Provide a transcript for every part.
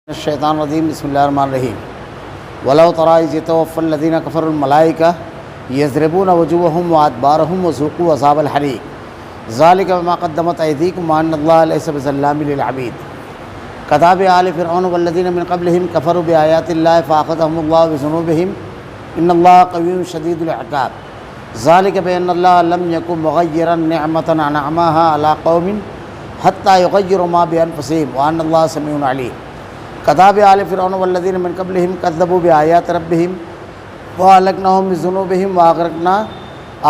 الشیطان الرجیم بسم اللہ الرحمن الرحیم ولو تری اذ یتوفی الذین کفروا الملائکہ یضربون وجوہہم وادبارہم وذوقوا عذاب الحریق ذلک بما قدمت ایدیکم وان اللہ لیس بظلام للعبید کداب آل فرعون والذین من قبلہم کفروا بآیات اللہ فأخذہم اللہ بذنوبہم ان اللہ قوی شدید العقاب ذلک بأن اللہ لم یکن مغیرا نعمۃ انعمہا علی قوم حتی یغیروا ما بانفسہم وان اللہ سمیع علیم کداب آل فرعون والذین من قبلہم کذبوا بآیات ربہم وأہلکناہم بذنوبہم وأغرقنا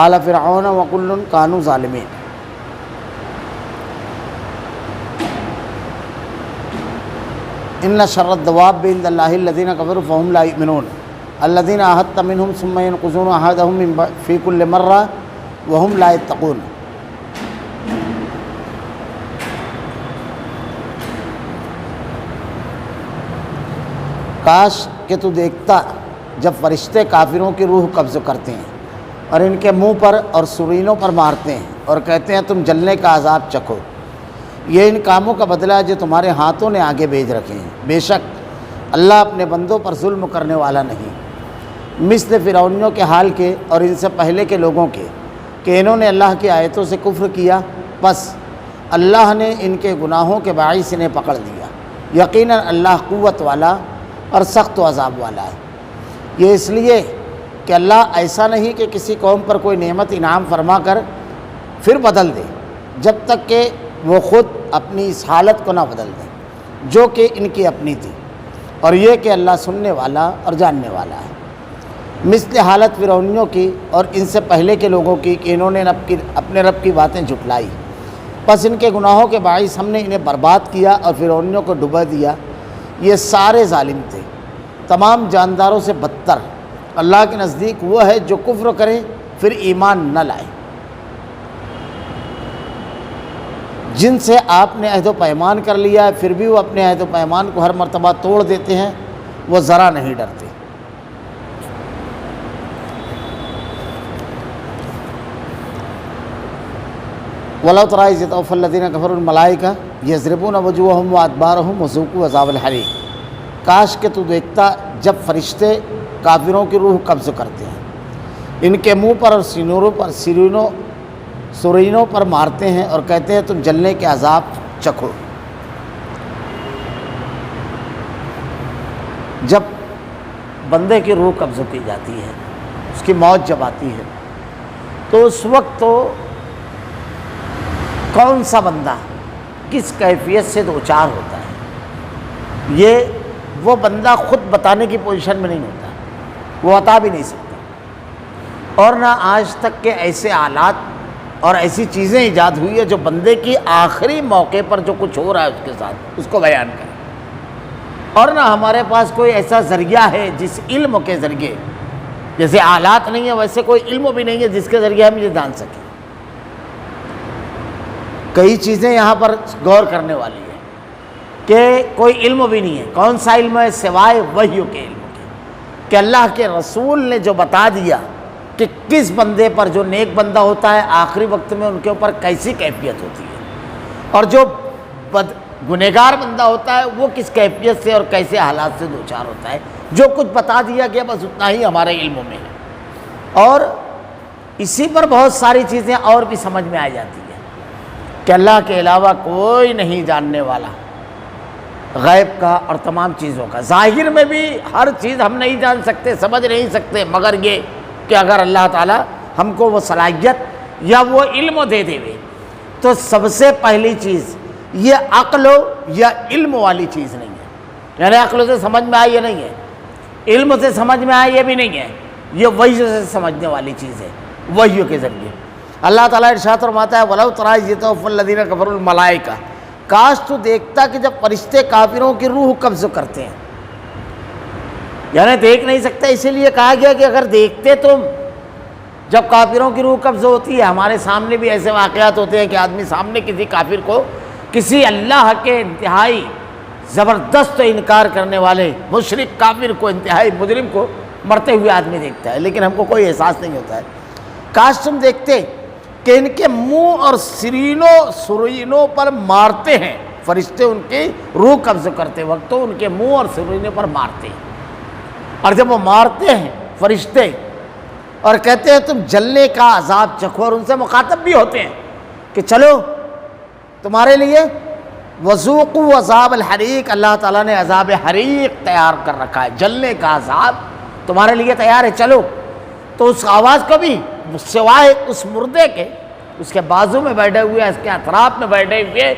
آل فرعون وکل کانوا ظالمین۔ ان شر الدواب عند اللہ الذین کفروا فہم لا یؤمنون الذین عاہدت منہم ثم ینقضون عہدہم فی کل مرہ وہم لا یتقون۔ کاش کہ تو دیکھتا جب فرشتے کافروں کی روح قبض کرتے ہیں اور ان کے منہ پر اور سرینوں پر مارتے ہیں اور کہتے ہیں تم جلنے کا عذاب چکھو، یہ ان کاموں کا بدلہ ہے جو تمہارے ہاتھوں نے آگے بھیج رکھے ہیں، بے شک اللہ اپنے بندوں پر ظلم کرنے والا نہیں۔ مثل فرعونیوں کے حال کے اور ان سے پہلے کے لوگوں کے کہ انہوں نے اللہ کی آیتوں سے کفر کیا، پس اللہ نے ان کے گناہوں کے باعث انہیں پکڑ لیا۔ یقیناً اللہ قوت والا اور سخت و عذاب والا ہے۔ یہ اس لیے کہ اللہ ایسا نہیں کہ کسی قوم پر کوئی نعمت انعام فرما کر پھر بدل دے جب تک کہ وہ خود اپنی اس حالت کو نہ بدل دیں جو کہ ان کی اپنی تھی، اور یہ کہ اللہ سننے والا اور جاننے والا ہے۔ مثل حالت فرعونیوں کی اور ان سے پہلے کے لوگوں کی کہ انہوں نے اپنے رب کی باتیں جھٹلائی، پس ان کے گناہوں کے باعث ہم نے انہیں برباد کیا اور فرعونیوں کو ڈبا دیا۔ یہ سارے ظالم تھے، تمام جانداروں سے بدتر۔ اللہ کے نزدیک وہ ہے جو کفر کرے پھر ایمان نہ لائے۔ جن سے آپ نے عہد و پیمان کر لیا ہے پھر بھی وہ اپنے عہد و پیمان کو ہر مرتبہ توڑ دیتے ہیں، وہ ذرا نہیں ڈرتے۔ وَلَوْ تَرَىٰ إِذْ يَتَوَفَّى الَّذِينَ كَفَرُوا الْمَلَائِكَةُ يَضْرِبُونَ وُجُوهَهُمْ وَأَدْبَارَهُمْ وَذُوقُوا عَذَابَ الْحَرِيقِ۔ کاش کہ تو دیکھتا جب فرشتے کافروں کی روح قبض کرتے ہیں، ان کے منہ پر اور سرینوں پر مارتے ہیں اور کہتے ہیں تم جلنے کے عذاب چکھو۔ جب بندے کی روح قبض کی جاتی ہے، اس کی موت جب آتی ہے، تو اس وقت تو کون سا بندہ کس کیفیت سے دوچار ہوتا ہے، یہ وہ بندہ خود بتانے کی پوزیشن میں نہیں ہوتا، وہ بتا بھی نہیں سکتا۔ اور نہ آج تک کے ایسے آلات اور ایسی چیزیں ایجاد ہوئی ہے جو بندے کی آخری موقع پر جو کچھ ہو رہا ہے اس کے ساتھ اس کو بیان کرے، اور نہ ہمارے پاس کوئی ایسا ذریعہ ہے جس علم کے ذریعے، جیسے آلات نہیں ہے ویسے کوئی علم بھی نہیں ہے جس کے ذریعے ہم یہ جان سکیں۔ کئی چیزیں یہاں پر غور کرنے والی ہے کہ کوئی علم بھی نہیں ہے۔ کون سا علم ہے سوائے وحی کے علم کے، کہ اللہ کے رسول نے جو بتا دیا کہ کس بندے پر جو نیک بندہ ہوتا ہے آخری وقت میں ان کے اوپر کیسی کیفیت ہوتی ہے، اور جو گنہگار بندہ ہوتا ہے وہ کس کیفیت سے اور کیسے حالات سے دوچار ہوتا ہے، جو کچھ بتا دیا گیا بس اتنا ہی ہمارے علم میں ہے۔ اور اسی پر بہت ساری چیزیں اور بھی سمجھ میں آ جاتی ہیں کہ اللہ کے علاوہ کوئی نہیں جاننے والا غیب کا اور تمام چیزوں کا۔ ظاہر میں بھی ہر چیز ہم نہیں جان سکتے، سمجھ نہیں سکتے، مگر یہ کہ اگر اللہ تعالیٰ ہم کو وہ صلاحیت یا وہ علم دے دے تو سب سے پہلی چیز یہ عقل یا علم والی چیز نہیں ہے، یعنی عقل سے سمجھ میں آئے یہ نہیں ہے، علم سے سمجھ میں آئے یہ بھی نہیں ہے، یہ وحی سے سمجھنے والی چیز ہے، وحی کے ذریعے۔ اللہ تعالیٰ ارشاد فرماتا ہے وَلَوْ تَرَىٰ إِذْ يَتَوَفَّى الَّذِينَ كَفَرُوا الْمَلَائِكَةُ، کاش تو دیکھتا کہ جب فرشتے کافروں کی روح قبض کرتے ہیں، یعنی دیکھ نہیں سکتے اسی لیے کہا گیا کہ اگر دیکھتے تم جب کافروں کی روح قبض ہوتی ہے۔ ہمارے سامنے بھی ایسے واقعات ہوتے ہیں کہ آدمی سامنے کسی کافر کو، کسی اللہ کے انتہائی زبردست انکار کرنے والے مشرک کافر کو، انتہائی مجرم کو مرتے ہوئے آدمی دیکھتا ہے، لیکن ہم کو کوئی احساس نہیں ہوتا ہے۔ کاش تم دیکھتے کہ ان کے منہ اور سرینوں پر مارتے ہیں فرشتے ان کی روح قبض کرتے وقت تو ان کے منہ اور سینے پر مارتے ہیں، اور جب وہ مارتے ہیں فرشتے اور کہتے ہیں تم جلنے کا عذاب چکھو، اور ان سے مخاطب بھی ہوتے ہیں کہ چلو تمہارے لیے وذوقوا عذاب الحریق، اللہ تعالیٰ نے عذاب حریق تیار کر رکھا ہے، جلنے کا عذاب تمہارے لیے تیار ہے، چلو۔ تو اس آواز کو بھی سوائے اس مردے کے، اس کے بازو میں بیٹھے ہوئے، اس کے اطراف میں بیٹھے ہوئے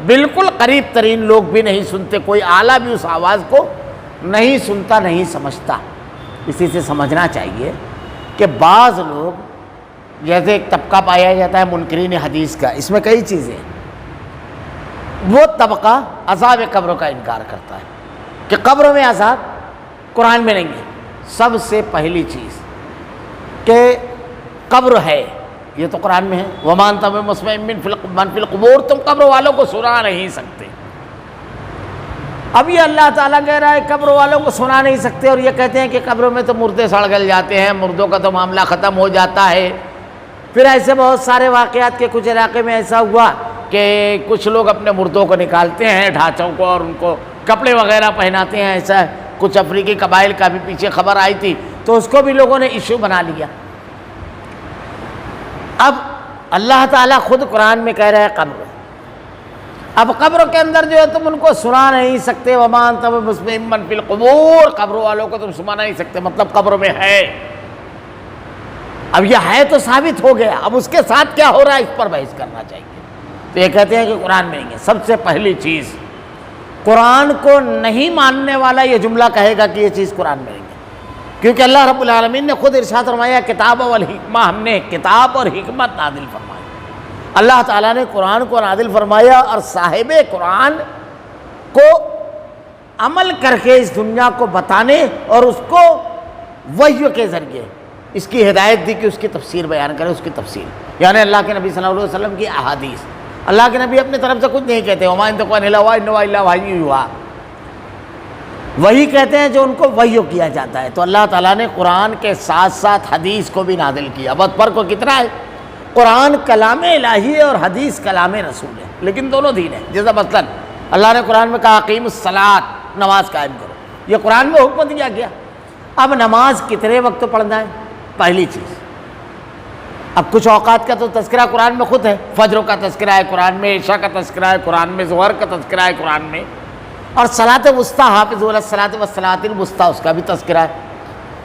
بالکل قریب ترین لوگ بھی نہیں سنتے، کوئی آلہ بھی اس آواز کو نہیں سنتا، نہیں سمجھتا۔ اسی سے سمجھنا چاہیے کہ بعض لوگ، جیسے ایک طبقہ پایا جاتا ہے منکرین حدیث کا، اس میں کئی چیزیں ہیں، وہ طبقہ عذاب قبر کا انکار کرتا ہے کہ قبر میں عذاب قرآن میں نہیں ہے۔ سب سے پہلی چیز کہ قبر ہے، یہ تو قرآن میں ہے، وَمَا أَنْتَ بِمُسْمِعٍ مَّن فِي الْقُبُورِ، تم قبر والوں کو سنا نہیں سکتے۔ اب یہ اللہ تعالیٰ کہہ رہا ہے قبر والوں کو سنا نہیں سکتے، اور یہ کہتے ہیں کہ قبروں میں تو مردے سڑ گل جاتے ہیں، مردوں کا تو معاملہ ختم ہو جاتا ہے۔ پھر ایسے بہت سارے واقعات کے کچھ علاقے میں ایسا ہوا کہ کچھ لوگ اپنے مردوں کو نکالتے ہیں ڈھانچوں کو اور ان کو کپڑے وغیرہ پہناتے ہیں، ایسا کچھ افریقی قبائل کا بھی پیچھے خبر آئی تھی، تو اس کو بھی لوگوں نے ایشو بنا لیا۔ اب اللہ تعالیٰ خود قرآن میں کہہ رہا ہے قبر، اب قبر کے اندر جو ہے تم ان کو سنا نہیں سکتے، وَمَا أَنْتَ بِمُسْمِعٍ مَّن فِي الْقُبُورِ، قبر والوں کو تم سنا نہیں سکتے، مطلب قبر میں ہے۔ اب یہ ہے تو ثابت ہو گیا، اب اس کے ساتھ کیا ہو رہا ہے اس پر بحث کرنا چاہیے۔ تو یہ کہتے ہیں کہ قرآن میں نہیں ہے۔ سب سے پہلی چیز، قرآن کو نہیں ماننے والا یہ جملہ کہے گا کہ یہ چیز قرآن میں نہیں ہے، کیونکہ اللہ رب العالمین نے خود ارشاد فرمایا کتاب والحکمہ، ہم نے کتاب اور حکمت نازل فرمائی۔ اللہ تعالیٰ نے قرآن کو نازل فرمایا اور صاحب قرآن کو عمل کر کے اس دنیا کو بتانے اور اس کو وحی کے ذریعے اس کی ہدایت دی کہ اس کی تفسیر بیان کرے، اس کی تفسیر یعنی اللہ کے نبی صلی اللہ علیہ وسلم کی احادیث۔ اللہ کے نبی اپنی طرف سے کچھ نہیں کہتے، وَمَا يَنطِقُ عَنِ الْهَوَىٰ إِنْ هُوَ إِلَّا وَحْيٌ يُوحَىٰ، وہی کہتے ہیں جو ان کو وحی کیا جاتا ہے۔ تو اللہ تعالیٰ نے قرآن کے ساتھ ساتھ حدیث کو بھی نازل کیا۔ اب فرق کو کتنا ہے، قرآن کلام الہی ہے اور حدیث کلام رسول ہے، لیکن دونوں دین ہیں۔ جیسا مثلاً اللہ نے قرآن میں کہا اقیم الصلاۃ، نماز قائم کرو، یہ قرآن میں حکم دیا گیا۔ اب نماز کتنے وقت پڑھنا ہے، پہلی چیز۔ اب کچھ اوقات کا تو تذکرہ قرآن میں خود ہے، فجر کا تذکرہ ہے قرآن میں، عشاء کا تذکرہ ہے قرآن میں، ظہر کا تذکرہ ہے قرآن میں، اور صلاۃ وسطیٰ، حافظوا علی الصلاۃ والصلاۃ الوسطیٰ، اس کا بھی تذکرہ ہے۔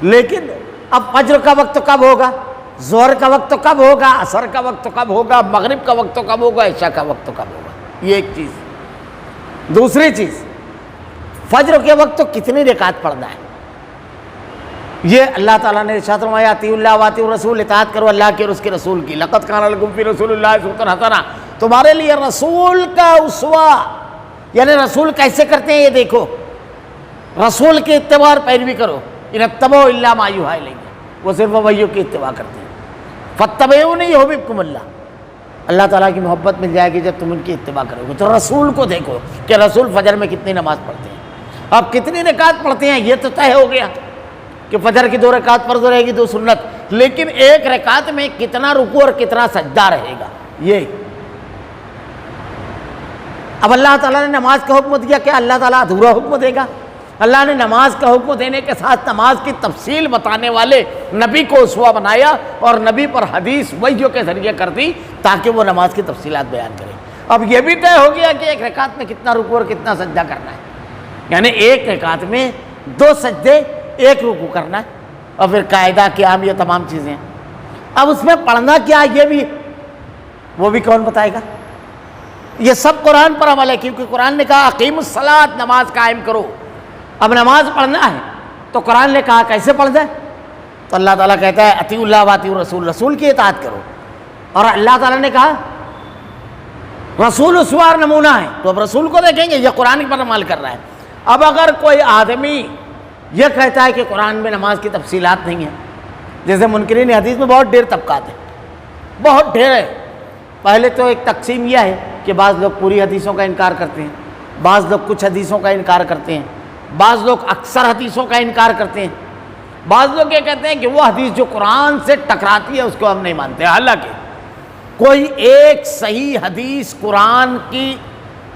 لیکن اب فجر کا وقت کب ہوگا، ظہر کا وقت کب ہوگا، عصر کا وقت کب ہوگا، مغرب کا وقت کب ہوگا، عشاء کا وقت کب ہوگا، یہ ایک چیز۔ دوسری چیز، فجر کے وقت تو کتنی رکعت پڑھنا ہے، یہ اللہ تعالیٰ نے ارشاد فرمایا اطیعوا اللہ واطیعوا الرسول، اطاعت کرو اللہ کی اور اس کے رسول کی۔ لقد کان لکم فی رسول اللہ اسوۃ حسنہ، تمہارے لیے رسول کا اسوہ، یعنی رسول کیسے کرتے ہیں یہ دیکھو، رسول کی اتباع اور پیروی کرو۔ ان اتبعوا الا ما یوحی الیہ، وہ صرف وحی کی اتباع کرتے ہیں۔ فاتبعونی یحببکم اللہ، اللہ تعالیٰ کی محبت مل جائے گی جب تم ان کی اتباع کرو گے۔ تو رسول کو دیکھو کہ رسول فجر میں کتنی نماز پڑھتے ہیں، اب کتنی رکعت پڑھتے ہیں، یہ تو طے ہو گیا کہ فجر کی 2 رکعت فرض رہے گی، 2 سنت، لیکن ایک رکعت میں کتنا رکوع اور کتنا سجدہ رہے گا، یہ۔ اب اللہ تعالیٰ نے نماز کا حکم دیا، کہ اللہ تعالیٰ ادھورا حکم دے گا؟ اللہ نے نماز کا حکم دینے کے ساتھ نماز کی تفصیل بتانے والے نبی کو اسوہ بنایا اور نبی پر حدیث وحی کے ذریعے کر دی تاکہ وہ نماز کی تفصیلات بیان کرے۔ اب یہ بھی طے ہو گیا کہ ایک رکعت میں کتنا رکوع اور کتنا سجدہ کرنا ہے، یعنی ایک رکعت میں 2 سجدے 1 رکوع کرنا ہے، اور پھر قاعدہ قیام، یہ تمام چیزیں۔ اب اس میں پڑھنا کیا، یہ بھی وہ بھی کون بتائے گا؟ یہ سب قرآن پر عمل ہے، کیونکہ قرآن نے کہا اقیم الصلاۃ، نماز قائم کرو۔ اب نماز پڑھنا ہے تو قرآن نے کہا کیسے پڑھنا ہے، تو اللہ تعالیٰ کہتا ہے اطیعوا اللہ واطیعوا الرسول، رسول کی اطاعت کرو۔ اور اللہ تعالیٰ نے کہا رسول اسوہ اور نمونہ ہے، تو اب رسول کو دیکھیں گے، یہ قرآن پر عمل کر رہا ہے۔ اب اگر کوئی آدمی یہ کہتا ہے کہ قرآن میں نماز کی تفصیلات نہیں ہیں، جیسے منکرین حدیث میں بہت ڈھیر طبقات ہیں، بہت ڈھیر ہے۔ پہلے تو ایک تقسیم یہ ہے کہ بعض لوگ پوری حدیثوں کا انکار کرتے ہیں، بعض لوگ کچھ حدیثوں کا انکار کرتے ہیں، بعض لوگ اکثر حدیثوں کا انکار کرتے ہیں، بعض لوگ یہ کہتے ہیں کہ وہ حدیث جو قرآن سے ٹکراتی ہے اس کو ہم نہیں مانتے۔ حالانکہ کوئی ایک صحیح حدیث قرآن کی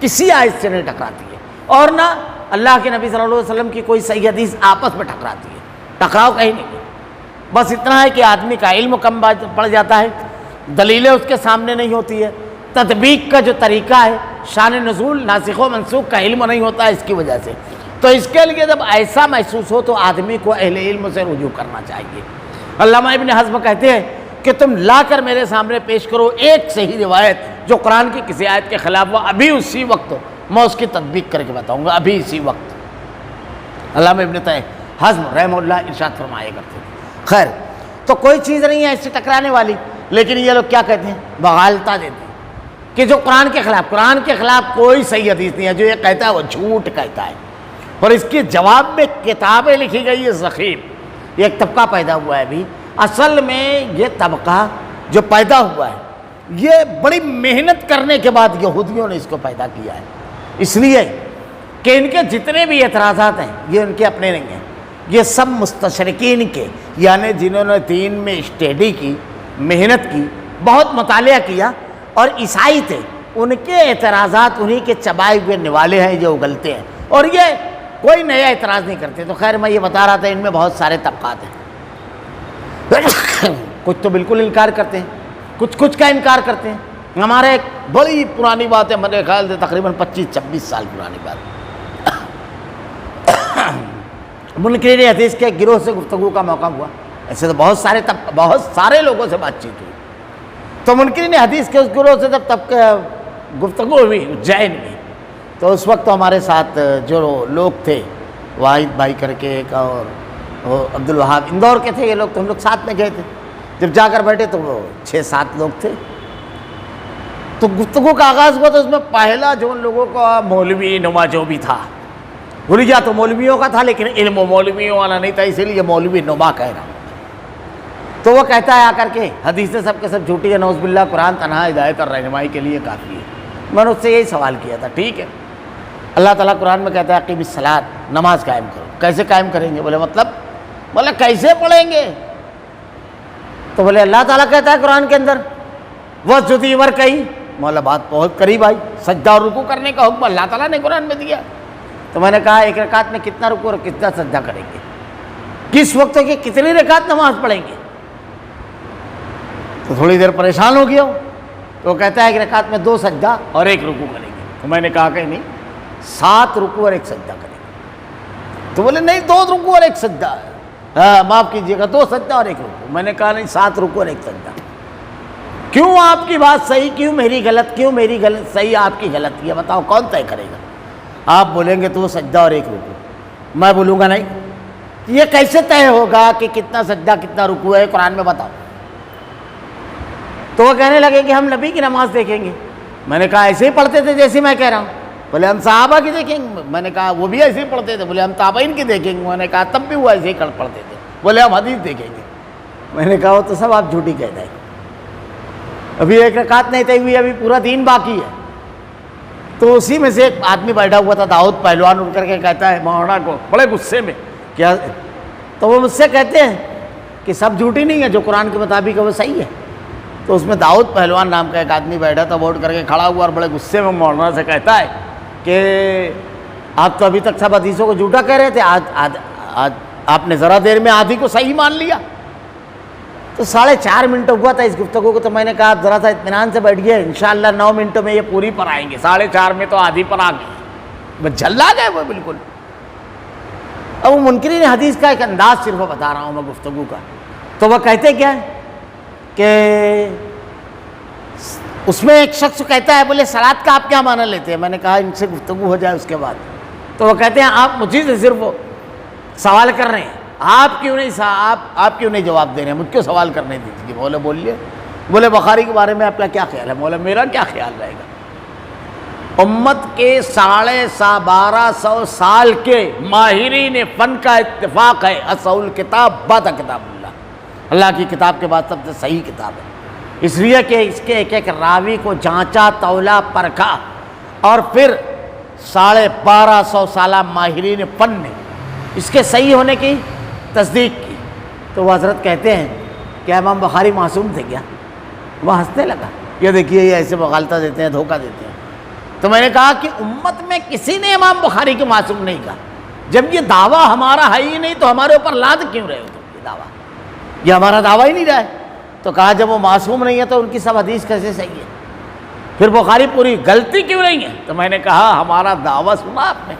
کسی آیت سے نہیں ٹکراتی ہے، اور نہ اللہ کے نبی صلی اللہ علیہ وسلم کی کوئی صحیح حدیث آپس میں ٹکراتی ہے، ٹکراؤ کہیں نہیں ہے۔ بس اتنا ہے کہ آدمی کا علم کم پڑ جاتا ہے، دلیلیں اس کے سامنے نہیں ہوتی ہے، تطبیق کا جو طریقہ ہے، شان نزول ناسخ و منسوخ کا علم نہیں ہوتا ہے اس کی وجہ سے۔ تو اس کے لیے جب ایسا محسوس ہو تو آدمی کو اہل علم سے رجوع کرنا چاہیے۔ علامہ ابن حزم کہتے ہیں کہ تم لا کر میرے سامنے پیش کرو ایک صحیح روایت جو قرآن کی کسی آیت کے خلاف ہو، ابھی اسی وقت میں اس کی تطبیق کر کے بتاؤں گا، ابھی اسی وقت۔ علامہ ابن حزم رحمہ اللہ ارشاد فرمایا کرتے ہیں۔ خیر، تو کوئی چیز نہیں ہے ایسے ٹکرانے والی، لیکن یہ لوگ کیا کہتے ہیں، بغالتا دیتے ہیں کہ جو قرآن کے خلاف کوئی صحیح حدیث نہیں ہے، جو یہ کہتا ہے وہ جھوٹ کہتا ہے۔ اور اس کے جواب میں کتابیں لکھی گئی ہے ذخیر، یہ ایک طبقہ پیدا ہوا ہے ابھی۔ اصل میں یہ طبقہ جو پیدا ہوا ہے یہ بڑی محنت کرنے کے بعد یہودیوں نے اس کو پیدا کیا ہے، اس لیے کہ ان کے جتنے بھی اعتراضات ہیں یہ ان کے اپنے نہیں ہیں، یہ سب مستشرقین کے، یعنی جنہوں نے دین میں اسٹڈی کی، محنت کی، بہت مطالعہ کیا اور عیسائی تھے، ان کے اعتراضات انہی کے چبائے ہوئے نوالے ہیں جو اگلتے ہیں، اور یہ کوئی نیا اعتراض نہیں کرتے۔ تو خیر میں یہ بتا رہا تھا ان میں بہت سارے طبقات ہیں، کچھ تو بالکل انکار کرتے ہیں، کچھ کا انکار کرتے ہیں۔ ہمارے ایک بڑی پرانی بات ہے، میرے خیال سے تقریباً 25-26 سال پرانی بات، منکرین حدیث کے گروہ سے گفتگو کا موقع ہوا۔ ایسے تو بہت سارے لوگوں سے بات چیت ہوئی، تو منکرین حدیث کے اس گروہ سے جب گفتگو ہوئی اجین میں، تو اس وقت ہمارے ساتھ جو لوگ تھے، واحد بھائی کر کے ایک، اور عبد الوہاب اندور کے تھے، یہ لوگ تو ہم لوگ ساتھ میں گئے تھے۔ جب جا کر بیٹھے تو وہ 6-7 لوگ تھے، تو گفتگو کا آغاز ہوا تو اس میں پہلا جو ان لوگوں کا مولوی نما جو بھی تھا، گرجا تو مولویوں کا تھا لیکن علم و مولویوں والا نہیں تھا، اسی لیے مولوی نما کہہ رہا ہوں۔ تو وہ کہتا ہے آ کر کے حدیثیں سب کے سب جھوٹی ہے، نعوذ باللہ، قرآن تنہا ہدایت اور رہنمائی کے لیے کافی ہے۔ میں نے اس سے یہی سوال کیا تھا، ٹھیک ہے اللہ تعالیٰ قرآن میں کہتا ہے اقیم الصلاۃ، نماز قائم کرو، کیسے قائم کریں گے؟ بولے مطلب، بولے کیسے پڑھیں گے؟ تو بولے اللہ تعالیٰ کہتا ہے قرآن کے اندر وَاسْجُدِي وَارْكَعِي، مولا بات بہت قریب آئی، سجدہ اور رکوع کرنے کا حکم اللہ تعالیٰ نے قرآن میں دیا۔ تو میں نے کہا ایک رکعت میں کتنا رکوع اور کتنا سجدہ کریں گے؟ کس وقت کی کتنی رکعت نماز پڑھیں گے؟ تو تھوڑی دیر پریشان ہو گیا ہو، تو وہ کہتا ہے ایک رکعت میں 2 سجدہ اور 1 رکوع کریں گے۔ تو میں نے کہا کہ نہیں، 7 رکوع اور 1 سجدہ کریں گے۔ تو بولے نہیں، 2 رکوع اور 1 سجدہ ہے، ہاں معاف کیجیے گا، 2 سجدہ اور 1 رکوع۔ میں نے کہا نہیں، 7 رکوع اور 1 سجدہ۔ کیوں آپ کی بات صحیح، کیوں میری غلط، کیوں میری غلط صحیح آپ کی غلط ہے؟ بتاؤ کون طے کرے گا؟ آپ بولیں گے 2 سجدہ اور 1 رکوع، میں بولوں گا نہیں۔ یہ کیسے طے ہوگا کہ کتنا سجدہ کتنا رکوع ہے؟ قرآن میں بتاؤ۔ تو وہ کہنے لگے کہ ہم نبی کی نماز دیکھیں گے۔ میں نے کہا ایسے ہی پڑھتے تھے جیسے میں کہہ رہا ہوں۔ بولے ہم صحابہ کی دیکھیں گے۔ میں نے کہا وہ بھی ایسے ہی پڑھتے تھے۔ بولے ہم تابعین کی دیکھیں گے۔ میں نے کہا تب بھی وہ ایسے ہی پڑھتے تھے۔ بولے ہم حدیث دیکھیں گے۔ میں نے کہا وہ تو سب آپ جھوٹی کہہ رہے ہیں، ابھی 1 رکعت نہیں طے ہوئی، ابھی پورا دین باقی ہے۔ تو اسی میں سے ایک آدمی بیٹھا ہوا تھا، داؤد پہلوان، اٹھ کر کے کہتا ہے مولانا کو بڑے غصے میں، کیا؟ تو وہ مجھ سے کہتے ہیں کہ سب جھوٹی نہیں ہے، جو قرآن کے مطابق ہے وہ صحیح ہے۔ تو اس میں داؤد پہلوان نام کا ایک آدمی بیٹھا تھا، وہ اٹھ کر کے کھڑا ہوا اور بڑے غصے میں مولانا سے کہتا ہے کہ آپ تو ابھی تک سب حدیثوں کو جھوٹا کہہ رہے تھے، آج آپ نے ذرا دیر میں آدھی کو صحیح مان لیا۔ تو 4.5 منٹ ہوا تھا اس گفتگو کو۔ تو میں نے کہا آپ ذرا سا اطمینان سے بیٹھ گئے، انشاءاللہ 9 منٹوں میں یہ پوری پر آئیں گے، 4.5 میں تو آدھی پر آ گئے، بس جھلا گئے وہ بالکل۔ اب وہ منکرین حدیث کا ایک انداز صرف بتا رہا ہوں میں گفتگو کا۔ تو وہ کہتے کیا ہے کہ اس میں ایک شخص کہتا ہے، بولے صلاۃ کا آپ کیا معنی لیتے ہیں؟ میں نے کہا ان سے گفتگو ہو جائے اس کے بعد۔ تو وہ کہتے ہیں آپ مجھے سے صرف سوال کر رہے ہیں، آپ کیوں نہیں جواب دے رہے ہیں؟ مجھ کو سوال کرنے دیجیے۔ بولے بولیے۔ بولے بخاری کے بارے میں آپ کا کیا خیال ہے؟ بولے میرا کیا خیال رہے گا؟ امت کے 1250 سال کے ماہرین فن کا اتفاق ہے، اصل کتاب بعد کتاب اللہ کی کتاب کے بعد سب سے صحیح کتاب ہے، اس لیے کہ اس کے ایک راوی کو جانچا، تولا، پرکھا، اور پھر 1250 سالہ ماہرین فن نے اس کے صحیح ہونے کی تصدیق کی۔ تو وہ حضرت کہتے ہیں کہ امام بخاری معصوم تھے کیا؟ وہ ہنسنے لگا، یہ دیکھیے یہ ایسے مغالطہ دیتے ہیں، دھوکہ دیتے ہیں۔ تو میں نے کہا کہ امت میں کسی نے امام بخاری کو معصوم نہیں کہا. جب یہ دعویٰ ہمارا ہے ہی نہیں تو ہمارے اوپر لاد کیوں رہے ہو تم یہ دعویٰ؟ یہ ہمارا دعویٰ ہی نہیں رہا ہے. تو کہا جب وہ معصوم نہیں ہے تو ان کی سب حدیث کیسے صحیح ہے؟ پھر بخاری پوری غلطی کیوں نہیں ہے؟ تو میں نے کہا ہمارا دعویٰ سنا آپ نے.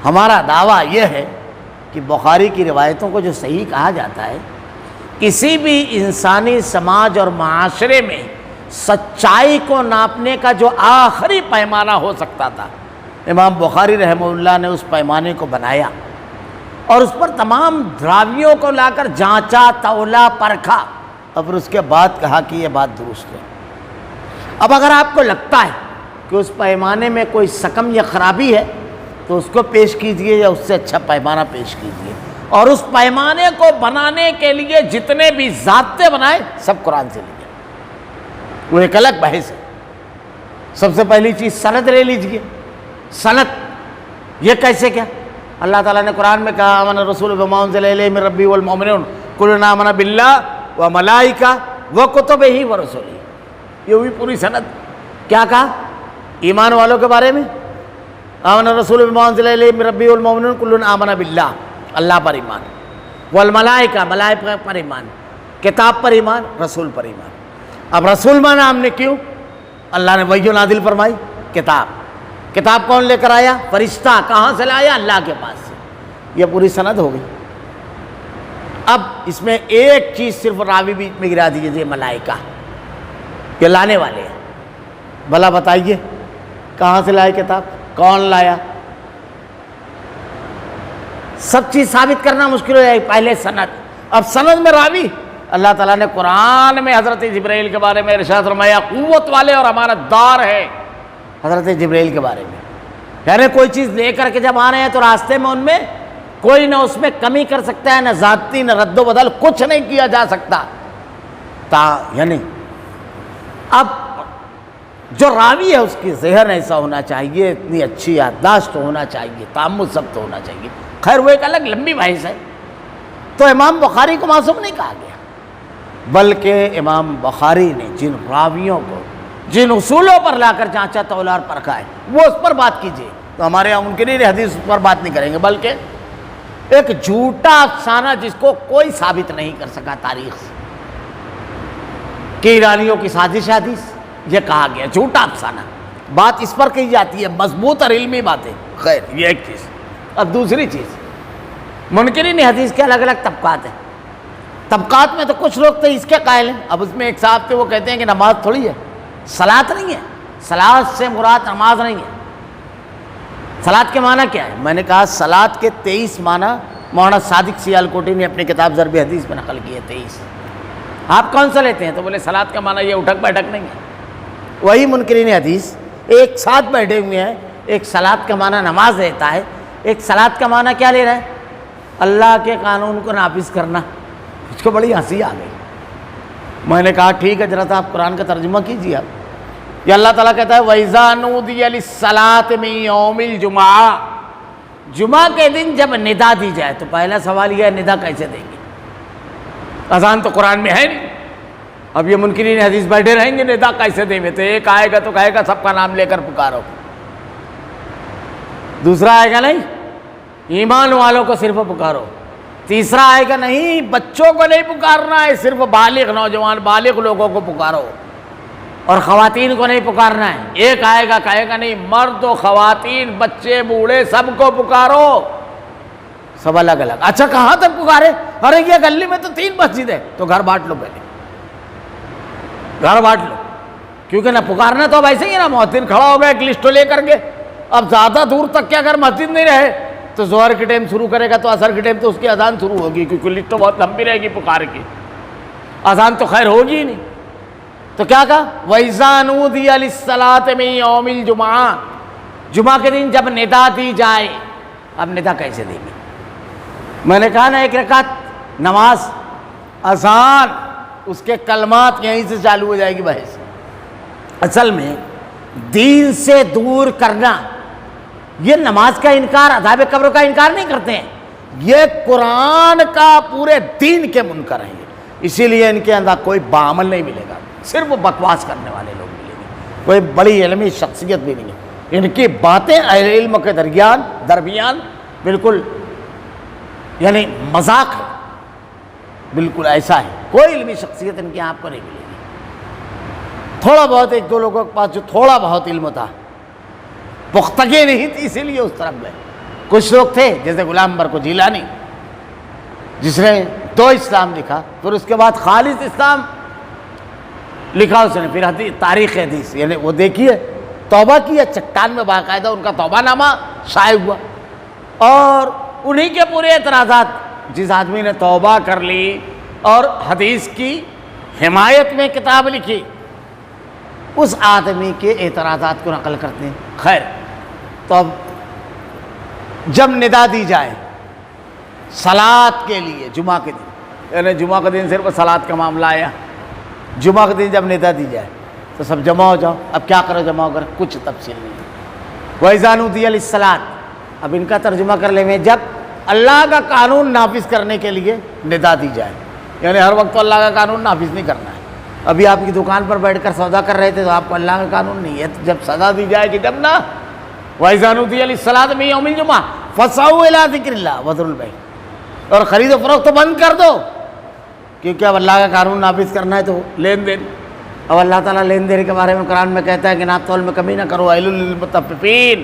ہمارا دعویٰ یہ ہے کہ بخاری کی روایتوں کو جو صحیح کہا جاتا ہے، کسی بھی انسانی سماج اور معاشرے میں سچائی کو ناپنے کا جو آخری پیمانہ ہو سکتا تھا، امام بخاری رحمہ اللہ نے اس پیمانے کو بنایا اور اس پر تمام راویوں کو لا کر جانچا، تولا، پرکھا، اور پھر اس کے بعد کہا کہ یہ بات درست ہے. اب اگر آپ کو لگتا ہے کہ اس پیمانے میں کوئی سقم یا خرابی ہے تو اس کو پیش کیجئے یا اس سے اچھا پیمانہ پیش کیجئے. اور اس پیمانے کو بنانے کے لیے جتنے بھی ضابطے بنائے سب قرآن سے لیے، وہ ایک الگ بحث ہے. سب سے پہلی چیز سند لے لیجئے. سند یہ کیسے کیا؟ اللہ تعالیٰ نے قرآن میں کہا آمن الرسول بما انزل الیہ من ربہ والمؤمنون کلنا آمن باللہ وملائکہ وکتبہ ورسلہ. یہ ہوئی پوری سند. کیا کہا ایمان والوں کے بارے میں؟ آمن الرسول بما انزل الیہ من ربہ والمؤمنون کلنا آمن باللہ، اللہ پر ایمان، والملائکہ، ملائکہ پر ایمان، کتاب پر ایمان، رسول پر ایمان. اب رسول مانا ہم نے کیوں؟ اللہ نے وحی نازل فرمائی، کتاب. کتاب کون لے کر آیا؟ فرشتہ. کہاں سے لایا؟ اللہ کے پاس سے. یہ پوری سند ہو گئی. اب اس میں ایک چیز صرف راوی بیچ میں گرا دیجیے، ملائکہ، یہ لانے والے ہیں. بھلا بتائیے کہاں سے لائے کتاب؟ کون لایا؟ سب چیز ثابت کرنا مشکل ہو جائے. پہلے سند. اب سند میں راوی. اللہ تعالیٰ نے قرآن میں حضرت جبرائیل کے بارے میں ارشاد فرمایا قوت والے اور امانت دار ہے. حضرت جبرائیل کے بارے میں یعنی کوئی چیز لے کر کے جب آ رہے ہیں تو راستے میں ان میں کوئی نہ اس میں کمی کر سکتا ہے، نہ زیادتی، نہ رد و بدل، کچھ نہیں کیا جا سکتا. یعنی اب جو راوی ہے اس کی ذہن ایسا ہونا چاہیے، اتنی اچھی یادداشت ہونا چاہیے، تأمل ضبط ہونا چاہیے. خیر وہ ایک الگ لمبی بحث ہے. تو امام بخاری کو معصوم نہیں کہا گیا، بلکہ امام بخاری نے جن راویوں کو جن اصولوں پر لا کر جانچا، تولا اور پرکھا ہے، وہ اس پر بات کیجیے. تو ہمارے یہاں منکرین حدیث اس پر بات نہیں کریں گے، بلکہ ایک جھوٹا افسانہ جس کو کوئی ثابت نہیں کر سکا تاریخ سے کہ ایرانیوں کی سازش حدیث، یہ کہا گیا جھوٹا افسانہ. بات اس پر کہی جاتی ہے، مضبوط اور علمی باتیں. خیر یہ ایک چیز. اب دوسری چیز، منکرین حدیث کے الگ الگ طبقات ہیں. طبقات میں تو کچھ لوگ تو اس کے قائل ہیں. اب اس میں ایک صاحب تھے، وہ کہتے ہیں کہ نماز تھوڑی ہے، صلاۃ نہیں ہے. صلاۃ سے مراد نماز نہیں ہے. صلاۃ کے معنی کیا ہے؟ میں نے کہا صلاۃ کے 23 معنی مولانا صادق سیالکوٹی نے اپنی کتاب ضرب حدیث میں نقل کیے. 23. آپ کون سا لیتے ہیں؟ تو بولے صلاۃ کا معنی یہ اٹھک بیٹھک نہیں ہے. وہی منکرین حدیث ایک ساتھ بیٹھے ہوئے ہیں. ایک صلاۃ کا معنی نماز لیتا ہے، ایک صلاۃ کا معنی کیا لے رہا ہے؟ اللہ کے قانون کو نافذ کرنا. اس کو بڑی ہنسی آ گئی. میں نے کہا ٹھیک ہے، ذرا سا آپ قرآن کا ترجمہ کیجیے. آپ یہ اللہ تعالیٰ کہتا ہے وَإِذَا نُودِيَ لِلصَّلَاةِ مِن يَوْمِ الْجُمْعَةِ، جمعہ کے دن جب ندا دی جائے. تو پہلا سوال یہ ہے ندا کیسے دیں گے؟ اذان تو قرآن میں ہے نہیں. اب یہ منکرین حدیث بیٹھے رہیں گے ندا کیسے دیں گے؟ تو ایک آئے گا تو کہے گا سب کا نام لے کر پکارو، دوسرا آئے گا نہیں ایمان والوں کو صرف پکارو، تیسرا آئے گا نہیں بچوں کو نہیں پکارنا ہے، صرف بالغ نوجوان بالغ لوگوں کو پکارو، اور خواتین کو نہیں پکارنا ہے. ایک آئے گا کہے گا نہیں مرد و خواتین بچے بوڑھے سب کو پکارو. سب الگ الگ. اچھا کہاں تک پکارے؟ ارے یہ گلی میں تو 3 مسجد ہے. تو گھر بانٹ لو، پہلے گھر بانٹ لو، کیونکہ نہ پکارنا تو اب ایسے ہی ہے نا، مؤذن کھڑا ہو گیا ایک لسٹ لے کر کے. اب زیادہ دور تک کے اگر مسجد نہیں رہے تو ظہر کے ٹائم شروع کرے گا تو عصر کے ٹائم تو اس کی اذان شروع ہوگی، کیونکہ لسٹ تو بہت لمبی رہے گی پکار کی، اذان تو خیر ہوگی ہی نہیں. تو کیا کہا وَإِذَا نُودِيَ لِلصَّلَاةِ مِن يَوْمِ الْجُمْعَةِ، جمعہ کے دن جب ندا دی جائے. اب ندا کیسے دیں گے؟ میں نے کہا نا ایک رکعت نماز، اذان، اس کے کلمات یہیں سے چالو ہو جائے گی بحث. اصل میں دین سے دور کرنا، یہ نماز کا انکار، عذاب قبر کا انکار نہیں کرتے ہیں، یہ قرآن کا پورے دین کے منکر ہیں. اسی لیے ان کے اندر کوئی بعمل نہیں ملے گا، صرف بکواس کرنے والے لوگ ملیں گے. کوئی بڑی علمی شخصیت بھی نہیں ہے، ان کی باتیں اہل علم کے درمیان بالکل یعنی مذاق ہے، بالکل ایسا ہے، کوئی علمی شخصیت ان کی آپ کو نہیں ملے گی۔ تھوڑا بہت ایک دو لوگوں کے پاس جو تھوڑا بہت علم تھا، پختگی نہیں تھی، اسی لیے اس طرف گئے۔ کچھ لوگ تھے جیسے غلام برق جیلانی، جس نے 2 اسلام لکھا، پھر اس کے بعد خالص اسلام لکھا اس نے، پھر حدیث تاریخ حدیث، یعنی وہ دیکھیے توبہ کیا، چٹان میں باقاعدہ ان کا توبہ نامہ شائع ہوا، اور انہی کے پورے اعتراضات، جس آدمی نے توبہ کر لی اور حدیث کی حمایت میں کتاب لکھی، اس آدمی کے اعتراضات کو نقل کرتے ہیں۔ خیر، تو اب جب ندا دی جائے صلاۃ کے لیے جمعہ کے دن، یعنی جمعہ کے دن صرف صلاۃ کا معاملہ آیا، جمعہ کے دن جب ندا دی جائے تو سب جمع ہو جاؤ۔ اب کیا کرو جمع ہو کر؟ کچھ تفصیل نہیں ہے۔ وَإِذَا نُودِيَ لِلصَّلَاةِ، اب ان کا ترجمہ کر لیں گے، جب اللہ کا قانون نافذ کرنے کے لیے ندا دی جائے، یعنی ہر وقت تو اللہ کا قانون نافذ نہیں کرنا ہے۔ ابھی آپ کی دکان پر بیٹھ کر سودا کر رہے تھے تو آپ کو اللہ کا قانون نہیں ہے، جب سزا دی جائے کہ جب نا وَإِذَا نُودِيَ لِلصَّلَاةِ مِن يَوْمِ الْجُمْعَةِ فَاسْعَوْا إِلَىٰ ذِكْرِ اللَّهِ وَذَرُوا الْبَيْعَ، اور خرید و فروخت تو بند کر دو، کیونکہ اب اللہ کا قانون نافذ کرنا ہے تو لین دین۔ اب اللہ تعالیٰ لین دین کے بارے میں قرآن میں کہتا ہے کہ ناپ تول میں کمی نہ کرو، وَيْلٌ لِّلْمُطَفِّفِينَ،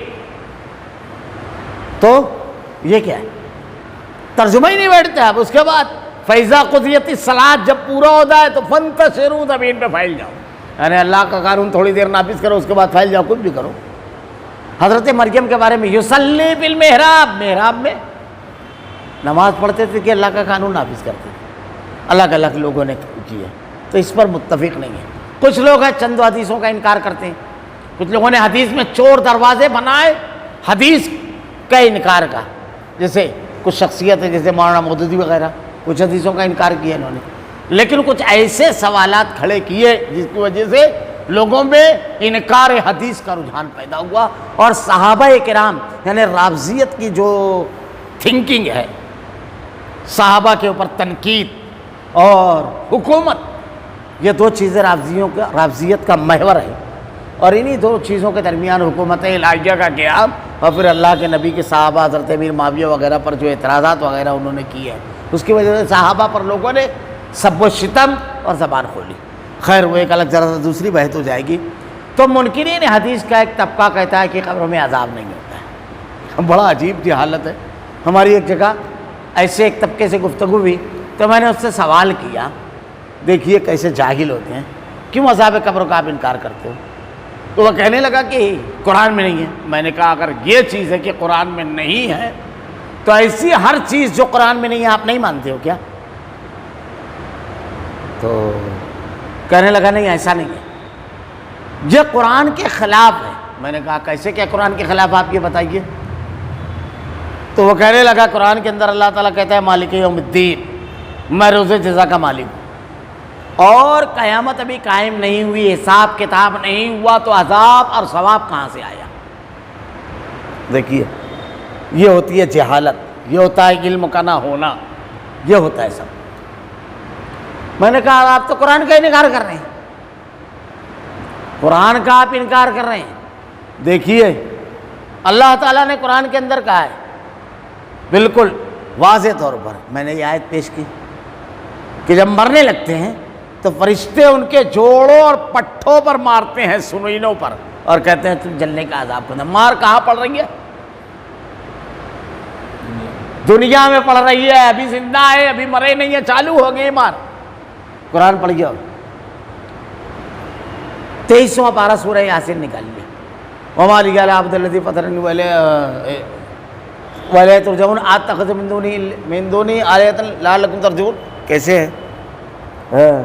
تو یہ کیا ہے؟ ترجمہ ہی نہیں بیٹھتا۔ اب اس کے بعد فَإِذَا قُضِيَتِ الصَّلَاةُ، جب پورا ہوتا ہے تو فَانتَشِرُوا، زمین پہ پھیل جاؤ، یعنی اللہ کا قانون تھوڑی دیر نافذ کرو، اس کے بعد پھیل جاؤ، کچھ بھی کرو۔ حضرت مریم کے بارے میں یصلی فی المحراب، محراب میں نماز پڑھتے تھے کہ اللہ کا قانون نافذ کرتے تھے، الگ الگ لوگوں نے کیا، تو اس پر متفق نہیں ہے۔ کچھ لوگ ہیں چند حدیثوں کا انکار کرتے ہیں، کچھ لوگوں نے حدیث میں چور دروازے بنائے حدیث کا انکار کا، جیسے کچھ شخصیت ہے جیسے مولانا مودودی وغیرہ، کچھ حدیثوں کا انکار کیا انہوں نے، لیکن کچھ ایسے سوالات کھڑے کیے جس کی وجہ سے لوگوں میں انکار حدیث کا رجحان پیدا ہوا، اور صحابہ کرام یعنی رافضیت کی جو تھنکنگ ہے، صحابہ کے اوپر تنقید اور حکومت، یہ 2 چیزیں رافضیت کا محور ہے، اور انہی 2 چیزوں کے درمیان حکومت الہیہ کا قیام، اور پھر اللہ کے نبی کے صحابہ حضرت امیر معاویہ وغیرہ پر جو اعتراضات وغیرہ انہوں نے کیے ہیں، اس کی وجہ سے صحابہ پر لوگوں نے سب و شتم اور زبان کھولی۔ خیر، وہ ایک الگ ذرا دوسری بحث ہو جائے گی۔ تو منکرین حدیث کا ایک طبقہ کہتا ہے کہ قبر میں عذاب نہیں ہوتا ہے۔ بڑا عجیب سی حالت ہے۔ ہماری ایک جگہ ایسے ایک طبقے سے گفتگو ہوئی تو میں نے اس سے سوال کیا، دیکھیے کیسے جاہل ہوتے ہیں، کیوں عذاب قبر کا آپ انکار کرتے ہو؟ تو وہ کہنے لگا کہ قرآن میں نہیں ہے۔ میں نے کہا اگر یہ چیز ہے کہ قرآن میں نہیں ہے تو ایسی ہر چیز جو قرآن میں نہیں ہے آپ نہیں مانتے ہو کیا؟ تو کہنے لگا نہیں ایسا نہیں ہے، یہ قرآن کے خلاف ہے۔ میں نے کہا کیسے کیا قرآن کے خلاف آپ یہ بتائیے؟ تو وہ کہنے لگا قرآن کے اندر اللہ تعالیٰ کہتا ہے مالک یوم الدین، میں روز جزا کا مالک ہوں، اور قیامت ابھی قائم نہیں ہوئی، حساب کتاب نہیں ہوا، تو عذاب اور ثواب کہاں سے آیا؟ دیکھیے، یہ ہوتی ہے جہالت، یہ ہوتا ہے علم کا نہ ہونا، یہ ہوتا ہے سب۔ میں نے کہا آپ تو قرآن کا انکار کر رہے ہیں، قرآن کا آپ انکار کر رہے ہیں۔ دیکھیے اللہ تعالیٰ نے قرآن کے اندر کہا ہے بالکل واضح طور پر، میں نے یہ آیت پیش کی کہ جب مرنے لگتے ہیں تو فرشتے ان کے جوڑوں اور پٹھوں پر مارتے ہیں، سنینوں پر، اور کہتے ہیں تم جلنے کا عذاب کرنا۔ مار کہاں پڑ رہی ہے؟ دنیا میں پڑ رہی ہے، ابھی زندہ ہے، ابھی مرے نہیں ہے، چالو ہو گئی مار۔ قرآن پڑھ گیا 23واں پارہ سورہ یاسین نکال لیا، وما لي على عبد الذي فطرني ولا ترجعون اتخذ من دوني آلهة لعلكم ترجعون، کیسے ہے؟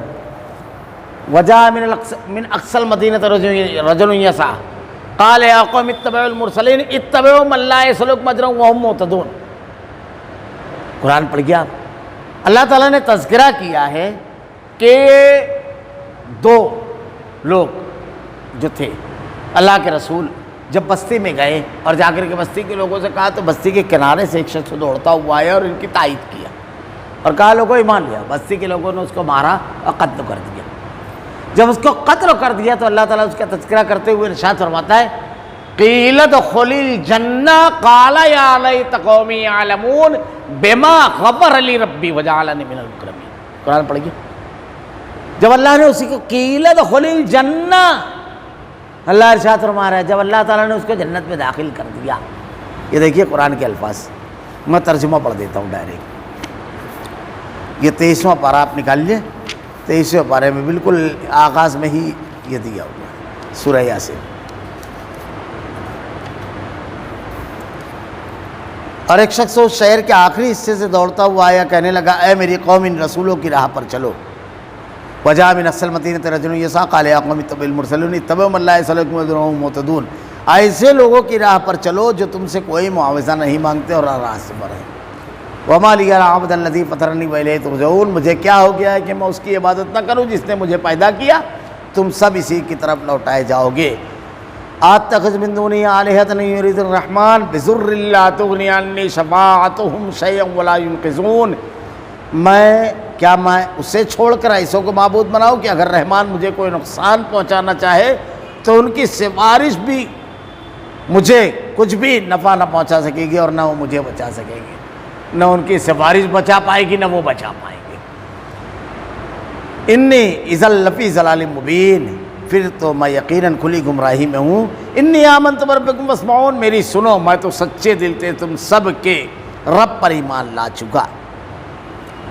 وجاء من اقصى المدينة رجل يسعى قال يا قوم اتبعوا المرسلين اتبعوا من لا يسلك مجرا وهم مهتدون۔ قرآن پڑھ گیا۔ اللہ تعالیٰ نے تذکرہ کیا ہے کہ 2 لوگ جو تھے اللہ کے رسول جب بستی میں گئے اور جا کر کے بستی کے لوگوں سے کہا تو بستی کے کنارے سے ایک شخص دوڑتا ہوا آیا اور ان کی تائید کیا اور کہا لوگوں ایمان لیا۔ بستی کے لوگوں نے اس کو مارا اور قتل کر دیا۔ جب اس کو قتل کر دیا تو اللہ تعالیٰ اس کا تذکرہ کرتے ہوئے ارشاد فرماتا ہے قیل ادخل الجنہ قال یا لیت قومی یعلمون بما غفر لی ربی وجعلنی من المکرمین. قرآن پڑھیے. جب اللہ نے اسی کو قیل ادخل الجنہ، اللہ ارشاد فرما رہا ہے جب اللہ تعالیٰ نے اس کو جنت میں داخل کر دیا. یہ دیکھیے قرآن کے الفاظ، میں ترجمہ پڑھ دیتا ہوں ڈائریکٹ. یہ 23واں پارہ آپ نکال لیجیے. 23ویں پارے میں بالکل آغاز میں ہی یہ دیا ہوا ہے سورہ یاسین. اور ایک شخص اس شہر کے آخری حصے سے دوڑتا ہوا آیا، کہنے لگا اے میری قوم ان رسولوں کی راہ پر چلو. وجاء من اقصى المدینۃ رجل یسعی قال یا قوم اتبعوا المرسلین اتبعوا من لا یسألکم اجرا وهم مهتدون. ایسے لوگوں کی راہ پر چلو جو تم سے کوئی معاوضہ نہیں مانگتے اور راست پر ہیں. وما لی العبد الذی فطرنی والیہ ترجعون. مجھے کیا ہو گیا ہے کہ میں اس کی عبادت نہ کروں جس نے مجھے پیدا کیا، تم سب اسی کی طرف لوٹائے جاؤ گے. اتخذ من دونہ آلہۃ ان یرید الرحمن بضر لا تغنی عنی شفاعتہم شیئا ولا ینقذون. میں اسے چھوڑ کر ایسوں کو معبود بناؤں کہ اگر رحمان مجھے کوئی نقصان پہنچانا چاہے تو ان کی سفارش بھی مجھے کچھ بھی نفع نہ پہنچا سکے گی اور نہ وہ مجھے بچا سکے گی. نہ ان کی سفارش بچا پائے گی نہ وہ بچا پائیں گے. انی اذا لفی ضلال مبین. پھر تو میں یقیناً کھلی گمراہی میں ہوں. انی آمنت بربکم فاسمعون. میری سنو، میں تو سچے دل سے تم سب کے رب پر ایمان لا چکا.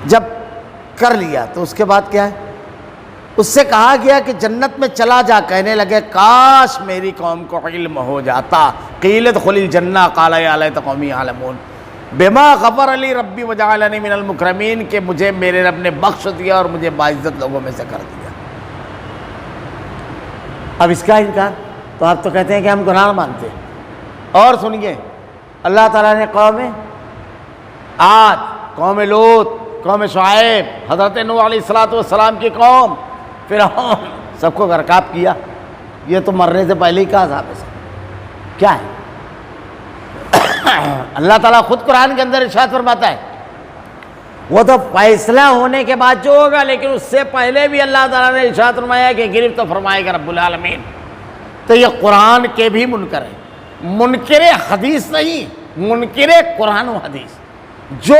جب کر لیا تو اس کے بعد کیا ہے؟ اس سے کہا گیا کہ جنت میں چلا جا. کہنے لگے کاش میری قوم کو علم ہو جاتا. قیل ادخل الجنہ قال یا لیت قومی یعلمون بما غفر لی ربی وجعلنی من المکرمین. کہ مجھے میرے رب نے بخش دیا اور مجھے باعزت لوگوں میں سے کر دیا. اب اس کا انکار تو آپ تو کہتے ہیں کہ ہم گناہ مانتے ہیں. اور سنیے، اللہ تعالیٰ نے قوم عاد، قوم لوط، قوم شعیب، حضرت نوح علیہ السلام کی قوم، فرعون، سب کو غرقاب کیا. یہ تو مرنے سے پہلے ہی کہا تھا. کیا ہے؟ اللہ تعالیٰ خود قرآن کے اندر ارشاد فرماتا ہے وہ تو فیصلہ ہونے کے بعد جو ہوگا، لیکن اس سے پہلے بھی اللہ تعالیٰ نے ارشاد فرمایا کہ گرفت تو فرمائے گا رب العالمین. تو یہ قرآن کے بھی منکر ہیں. منکر حدیث نہیں، منکر قرآن و حدیث. جو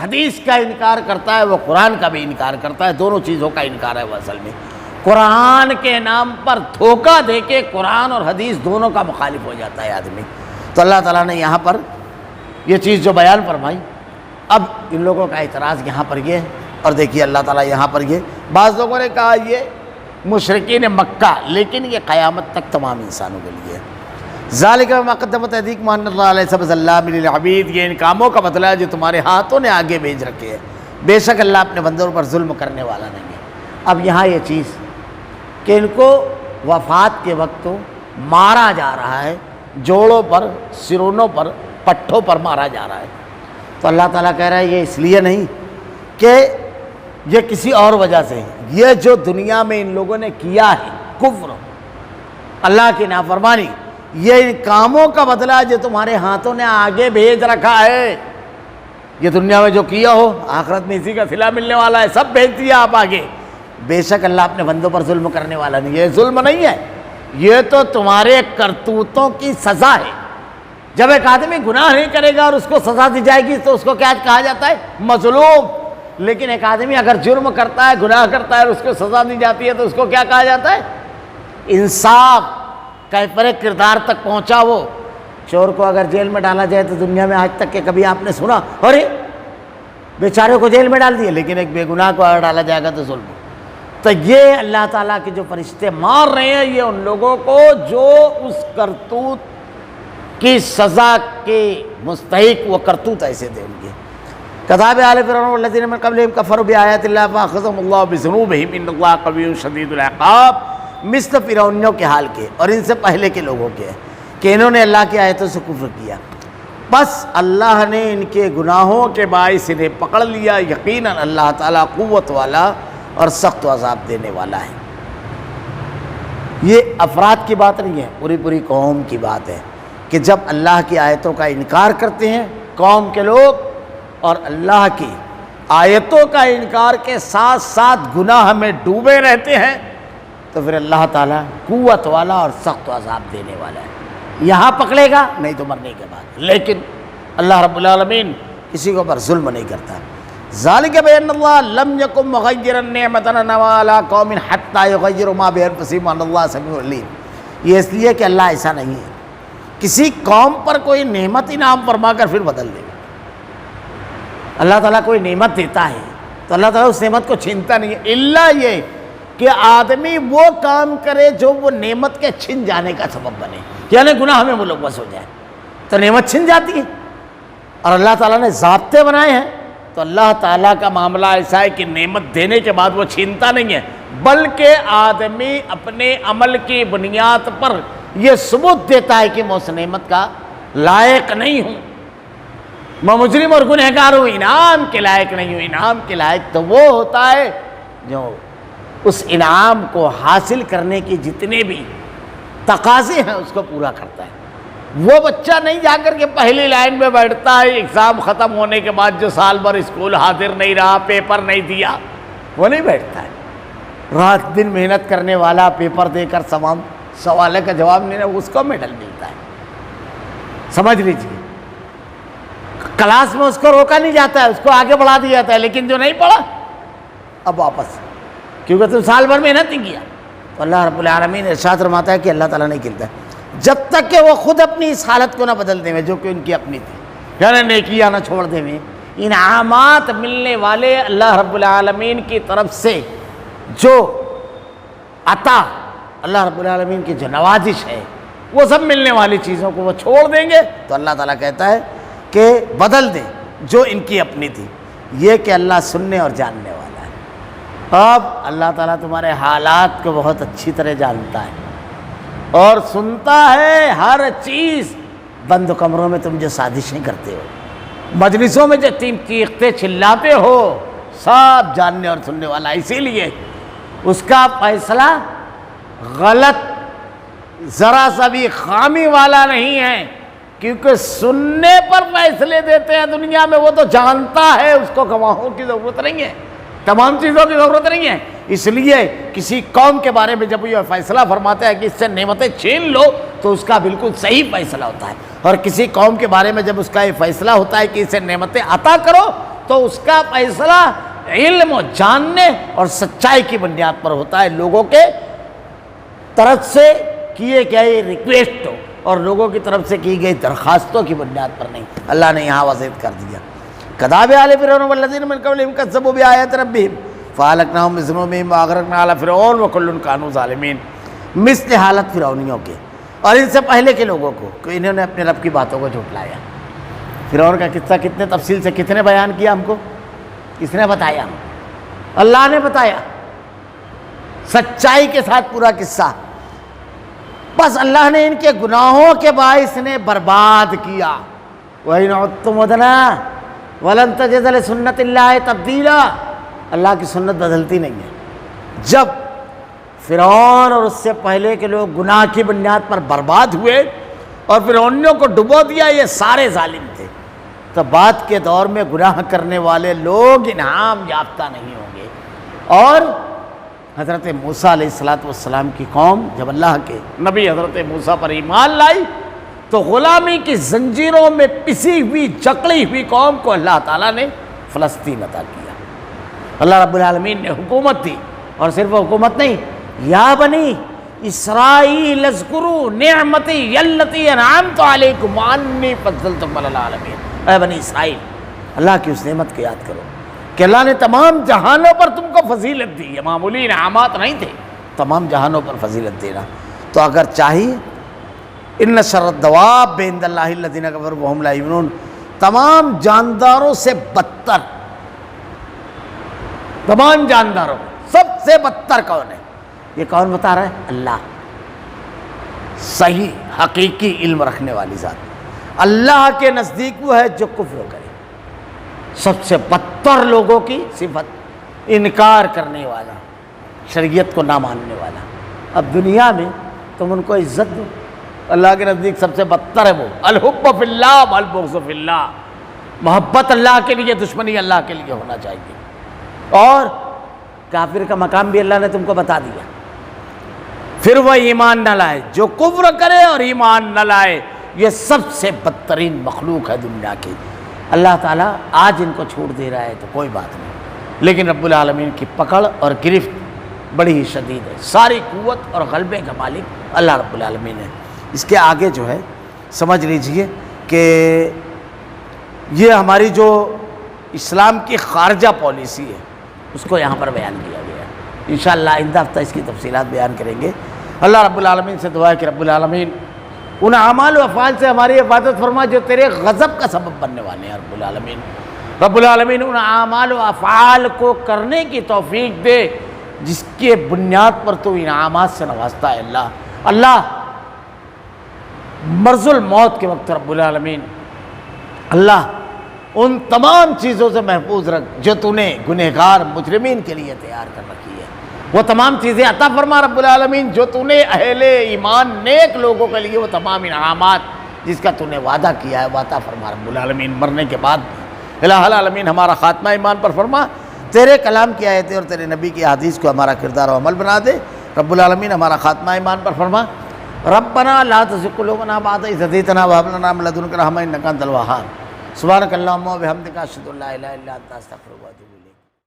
حدیث کا انکار کرتا ہے وہ قرآن کا بھی انکار کرتا ہے. دونوں چیزوں کا انکار ہے وہ اصل میں. قرآن کے نام پر دھوکہ دے کے قرآن اور حدیث دونوں کا مخالف ہو جاتا ہے آدمی. تو اللہ تعالیٰ نے یہاں پر یہ چیز جو بیان فرمائی. اب ان لوگوں کا اعتراض یہاں پر یہ ہے، اور دیکھیے اللہ تعالیٰ یہاں پر یہ، بعض لوگوں نے کہا یہ مشرکین مکہ، لیکن یہ قیامت تک تمام انسانوں کے لیے. ذالک بما قدمت ایدیکم ان اللہ لیس بظلام للعبید. یہ ان کاموں کا بدلہ ہے جو تمہارے ہاتھوں نے آگے بھیج رکھے ہیں. بے شک اللہ اپنے بندوں پر ظلم کرنے والا نہیں ہے. اب یہاں یہ چیز کہ ان کو وفات کے وقت تو مارا جا رہا ہے، جوڑوں پر، سرونوں پر، پٹھوں پر مارا جا رہا ہے. تو اللہ تعالیٰ کہہ رہا ہے یہ اس لیے نہیں کہ یہ کسی اور وجہ سے. یہ جو دنیا میں ان لوگوں نے کیا ہے کفر، اللہ کی نافرمانی، یہ ان کاموں کا بدلہ جو تمہارے ہاتھوں نے آگے بھیج رکھا ہے. یہ دنیا میں جو کیا ہو آخرت میں اسی کا صلہ ملنے والا ہے. سب بھیج دیا آپ آگے. بے شک اللہ اپنے بندوں پر ظلم کرنے والا نہیں. یہ ظلم نہیں ہے، یہ تو تمہارے کرتوتوں کی سزا ہے. جب ایک آدمی گناہ نہیں کرے گا اور اس کو سزا دی جائے گی تو اس کو کیا کہا جاتا ہے؟ مظلوم. لیکن ایک آدمی اگر جرم کرتا ہے، گناہ کرتا ہے اور اس کو سزا دی جاتی ہے تو اس کو کیا کہا جاتا ہے؟ انصاف. کیفر کردار تک پہنچا وہ. چور کو اگر جیل میں ڈالا جائے تو دنیا میں آج تک کہ کبھی آپ نے سنا ارے بیچارے کو جیل میں ڈال دیا، لیکن ایک بے گناہ کو اگر ڈالا جائے گا تو ظلم. تو یہ اللہ تعالیٰ کے جو فرشتے مار رہے ہیں یہ ان لوگوں کو جو اس کرتوت کی سزا کے مستحق وہ کرتوت ایسے دیں گے. کذاب آل فرعون والذین من قبلہم کفروا بآیات اللہ فأخذہم اللہ بذنوبہم ان اللہ قوی شدید العقاب. مثل فرعونیوں کے حال کے اور ان سے پہلے کے لوگوں کے کہ انہوں نے اللہ کی آیتوں سے کفر کیا، بس اللہ نے ان کے گناہوں کے باعث انہیں پکڑ لیا. یقیناً اللہ تعالیٰ قوت والا اور سخت عذاب دینے والا ہے. یہ افراد کی بات نہیں ہے، پوری قوم کی بات ہے کہ جب اللہ کی آیتوں کا انکار کرتے ہیں قوم کے لوگ اور اللہ کی آیتوں کا انکار کے ساتھ ساتھ گناہ میں ڈوبے رہتے ہیں تو پھر اللہ تعالیٰ قوت والا اور سخت عذاب دینے والا ہے، یہاں پکڑے گا نہیں تو مرنے کے بعد، لیکن اللہ رب العالمین کسی کے اوپر ظلم نہیں کرتا۔ ذالک بأن اللہ لم یکن مغیرا نعمۃ انعمها علی قوم حتی یغیروا ما بانفسہم وان اللہ سمیع علیم۔ یہ اس لیے کہ اللہ ایسا نہیں ہے کسی قوم پر کوئی نعمت انعام فرما کر پھر بدل دے گا۔ اللہ تعالیٰ کوئی نعمت دیتا ہے تو اللہ تعالیٰ اس نعمت کو چھینتا نہیں ہے، الا یہ کہ آدمی وہ کام کرے جو وہ نعمت کے چھن جانے کا سبب بنے، یعنی گناہ میں ملوث ہو جائے تو نعمت چھن جاتی ہے۔ اور اللہ تعالیٰ نے ضابطے بنائے ہیں تو اللہ تعالیٰ کا معاملہ ایسا ہے کہ نعمت دینے کے بعد وہ چھینتا نہیں ہے، بلکہ آدمی اپنے عمل کی بنیاد پر یہ ثبوت دیتا ہے کہ میں اس نعمت کا لائق نہیں ہوں، میں مجرم اور گنہگار ہوں، انعام کے لائق نہیں ہوں۔ انعام کے لائق تو وہ ہوتا ہے جو اس انعام کو حاصل کرنے کی جتنے بھی تقاضے ہیں اس کو پورا کرتا ہے۔ وہ بچہ نہیں جا کر کے پہلی لائن میں بیٹھتا ہے ایگزام ختم ہونے کے بعد جو سال بھر اسکول حاضر نہیں رہا، پیپر نہیں دیا، وہ نہیں بیٹھتا ہے۔ رات دن محنت کرنے والا پیپر دے کر تمام سوالوں کا جواب نہیں رہا، اس کو میڈل ملتا ہے، سمجھ لیجیے۔ کلاس میں اس کو روکا نہیں جاتا ہے، اس کو آگے بڑھا دیا جاتا ہے، لیکن جو نہیں پڑھا اب واپس، کیونکہ تم سال بھر محنت نہیں کیا۔ تو اللہ رب العالمین ارشاد فرماتا ہے کہ اللہ تعالیٰ نہیں کھلتا جب تک کہ وہ خود اپنی اس حالت کو نہ بدل دیں جو کہ ان کی اپنی تھی، یعنی نیکیاں نہ چھوڑ دیں۔ انعامات ملنے والے اللہ رب العالمین کی طرف سے جو عطا، اللہ رب العالمین کی جو نوازش ہے، وہ سب ملنے والی چیزوں کو وہ چھوڑ دیں گے تو اللہ تعالیٰ کہتا ہے کہ بدل دیں جو ان کی اپنی تھی۔ یہ کہ اللہ سننے اور جاننے والا ہے۔ اب اللہ تعالیٰ تمہارے حالات کو بہت اچھی طرح جانتا ہے اور سنتا ہے ہر چیز۔ بند کمروں میں تم جو سازشیں کرتے ہو، مجلسوں میں جو چیختے چلاتے ہو، سب جاننے اور سننے والا، اسی لیے اس کا فیصلہ غلط ذرا سا بھی خامی والا نہیں ہے، کیونکہ سننے پر فیصلے دیتے ہیں دنیا میں، وہ تو جانتا ہے، اس کو گواہوں کی ضرورت نہیں ہے، تمام چیزوں کی ضرورت نہیں ہے۔ اس لیے کسی قوم کے بارے میں جب یہ فیصلہ فرماتا ہے کہ اس سے نعمتیں چھین لو تو اس کا بالکل صحیح فیصلہ ہوتا ہے، اور کسی قوم کے بارے میں جب اس کا یہ فیصلہ ہوتا ہے کہ اسے نعمتیں عطا کرو تو اس کا فیصلہ علم و جاننے اور سچائی کی بنیاد پر ہوتا ہے، لوگوں کے طرف سے کیے گئے ریکویسٹ اور لوگوں کی طرف سے کی گئی درخواستوں کی بنیاد پر نہیں۔ اللہ نے یہاں واضح کر دیا، کذاب آل فرعون والذین من قبلہم کذبوا بآیات ربہم فاہلکناہم بذنوبہم واغرقنا آل فرعون وکل کانوا ظالمین۔ مثل حالت فرعونیوں کے اور ان سے پہلے کے لوگوں کو کہ انہوں نے اپنے رب کی باتوں کو جھٹلایا۔ فرعون کا قصہ کتنے تفصیل سے کتنے بیان کیا ہم کو، کس نے بتایا؟ اللہ نے بتایا، سچائی کے ساتھ پورا قصہ۔ بس اللہ نے ان کے گناہوں کے باعث نے برباد کیا۔ وَإِنْ عُدْتُمْ عُدْنَا وَلَنْ تَجِدَ لِسُنَّتِ اللَّهِ تَبْدِيلًا۔ اللہ کی سنت بدلتی نہیں ہے۔ جب فرعون اور اس سے پہلے کے لوگ گناہ کی بنیاد پر برباد ہوئے اور فرعونیوں کو ڈبو دیا، یہ سارے ظالم تھے، تو بعد کے دور میں گناہ کرنے والے لوگ انعام یافتہ نہیں ہوں گے۔ اور حضرت موسیٰ علیہ السلام کی قوم جب اللہ کے نبی حضرت موسیٰ پر ایمان لائی تو غلامی کی زنجیروں میں پسی ہوئی جکڑی ہوئی قوم کو اللہ تعالیٰ نے فلسطین عطا کیا۔ اللہ رب العالمین نے حکومت دی، اور صرف حکومت نہیں، یا بنی اسرائیل اذکروا نعمتی التی انعمت علیکم وانی فضلتکم علی العالمین۔ اے بنی اسرائیل، اللہ کی اس نعمت کو یاد کرو کہ اللہ نے تمام جہانوں پر تم کو فضیلت دی، یہ معمولی انعامات نہیں تھے، تمام جہانوں پر فضیلت دینا۔ تو اگر چاہیے ان شر الدواب عند اللہ الذین کفروا وہم لا یؤمنون، تمام جانداروں سے بدتر، تمام جانداروں سب سے بدتر کون ہے؟ یہ کون بتا رہا ہے؟ اللہ، صحیح حقیقی علم رکھنے والی ذات۔ اللہ کے نزدیک وہ ہے جو کفر کرے، سب سے بدتر لوگوں کی صفت انکار کرنے والا، شریعت کو نہ ماننے والا۔ اب دنیا میں تم ان کو عزت دو، اللہ کے نزدیک سب سے بدتر ہے وہ الحب فی اللہ والبغض فی اللہ، محبت اللہ کے لیے، دشمنی اللہ کے لیے ہونا چاہیے۔ اور کافر کا مقام بھی اللہ نے تم کو بتا دیا، پھر وہ ایمان نہ لائے، جو کفر کرے اور ایمان نہ لائے، یہ سب سے بدترین مخلوق ہے دنیا کی۔ اللہ تعالیٰ آج ان کو چھوڑ دے رہا ہے تو کوئی بات نہیں، لیکن رب العالمین کی پکڑ اور گرفت بڑی ہی شدید ہے۔ ساری قوت اور غلبے کا مالک اللہ رب العالمین ہے۔ اس کے آگے جو ہے سمجھ لیجئے کہ یہ ہماری جو اسلام کی خارجہ پالیسی ہے اس کو یہاں پر بیان کیا گیا ہے۔ انشاءاللہ آئندہ ہفتہ اس کی تفصیلات بیان کریں گے۔ اللہ رب العالمین سے دعا ہے کہ رب العالمین ان اعمال و افعال سے ہماری حفاظت فرما جو تیرے غضب کا سبب بننے والے ہیں۔ رب العالمین ان اعمال و افعال کو کرنے کی توفیق دے جس کے بنیاد پر تو انعامات سے نوازتا ہے۔ اللہ مرض الموت کے وقت رب العالمین اللہ ان تمام چیزوں سے محفوظ رکھ جو تو نے گنہگار مجرمین کے لیے تیار کر رکھی ہے، وہ تمام چیزیں عطا فرما رب العالمین جو تو نے اہل ایمان نیک لوگوں کے لیے وہ تمام انعامات جس کا تو نے وعدہ کیا ہے وہ عطا فرما رب العالمین۔ مرنے کے بعد الہ العالمین ہمارا خاتمہ ایمان پر فرما، تیرے کلام کی آیتیں اور تیرے نبی کی حدیث کو ہمارا کردار و عمل بنا دے۔ رب العالمین ہمارا خاتمہ ایمان پر فرما۔ ربنا لا تزغ قلوبنا بعد إذ هديتنا وهب لنا من لدنك رحمة إنك أنت الوهاب۔ سبحانك اللهم وبحمدك أشهد أن لا إله إلا أنت أستغفرك وأتوب إليك۔